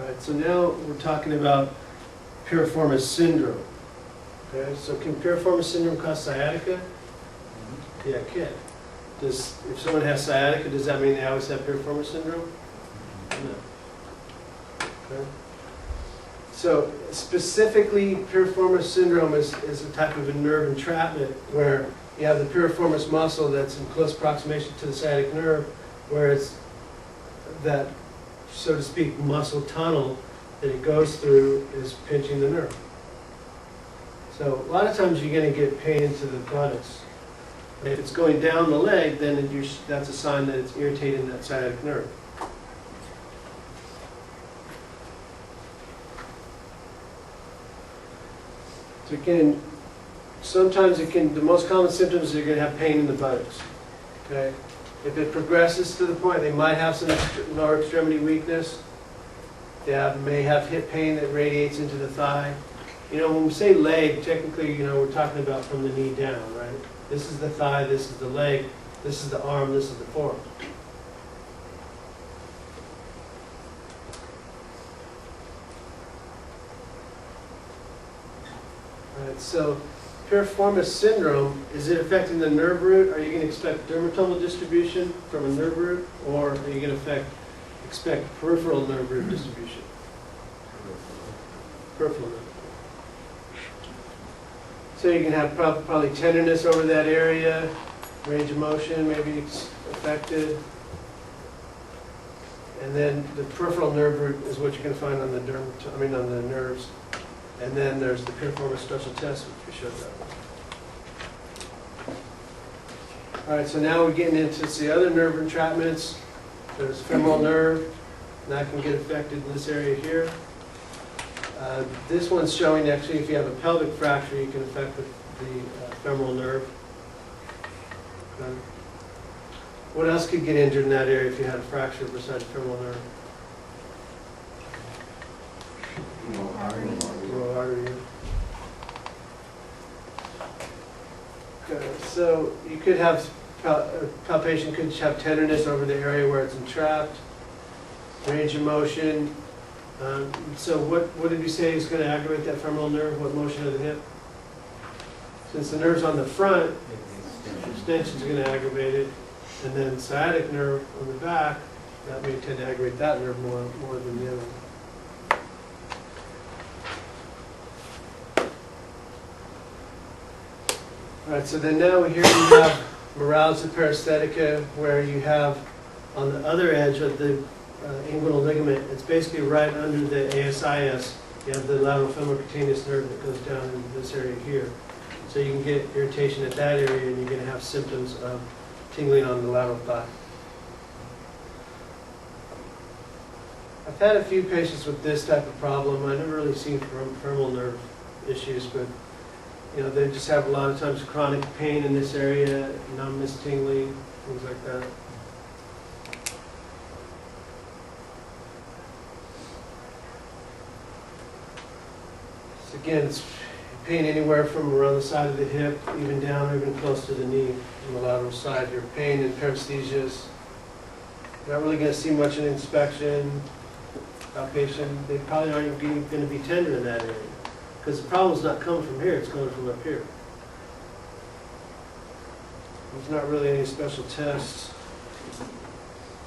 Alright, so now we're talking about piriformis syndrome. Okay, so can piriformis syndrome cause sciatica? Yeah, it can. If someone has sciatica, does that mean they always have piriformis syndrome? No. Okay. So specifically, piriformis syndrome is a type of a nerve entrapment where you have the piriformis muscle that's in close proximation to the sciatic nerve, where it's that, so to speak, muscle tunnel that it goes through is pinching the nerve. So a lot of times you're going to get pain into the buttocks. If it's going down the leg, then that's a sign that it's irritating that sciatic nerve. So again, sometimes the most common symptoms, you're going to have pain in the buttocks. Okay? If it progresses to the point, they might have some lower extremity weakness. They may have hip pain that radiates into the thigh. You know, when we say leg, technically, you know, we're talking about from the knee down, right? This is the thigh, this is the leg, this is the arm, this is the forearm. All right, so piriformis syndrome, is it affecting the nerve root? Are you going to expect dermatomal distribution from a nerve root, or are you going to expect peripheral nerve root distribution? Peripheral nerve. So you can have probably tenderness over that area, range of motion maybe affected, and then the peripheral nerve root is what you're going to find on the nerves, and then there's the piriformis special test, which we showed that one. All right, so now we're getting into the other nerve entrapments. There's femoral nerve, and that can get affected in this area here. This one's showing actually if you have a pelvic fracture, you can affect the femoral nerve. Okay. What else could get injured in that area if you had a fracture besides the femoral nerve? Lower artery. Okay, so you could have palpation, could have tenderness over the area where it's entrapped, range of motion. So what did you say is going to aggravate that femoral nerve? What motion of the hip? Since the nerve's on the front, extension is going to aggravate it. And then sciatic nerve on the back, that may tend to aggravate that nerve more than the other one. All right, so then now here you have moralgia paresthetica, where you have on the other edge of the inguinal ligament, it's basically right under the ASIS. You have the lateral femorocutaneous nerve that goes down into this area here. So you can get irritation at that area, and you're going to have symptoms of tingling on the lateral thigh. I've had a few patients with this type of problem. I've never really seen femoral nerve issues, but you know, they just have a lot of times chronic pain in this area, numbness, tingling, things like that. So again, it's pain anywhere from around the side of the hip, even down, even close to the knee on the lateral side. Your pain and paresthesias. Not really going to see much in inspection. Outpatient, they probably aren't even going to be tender in that area, because the problem's not coming from here, it's coming from up here. There's not really any special tests.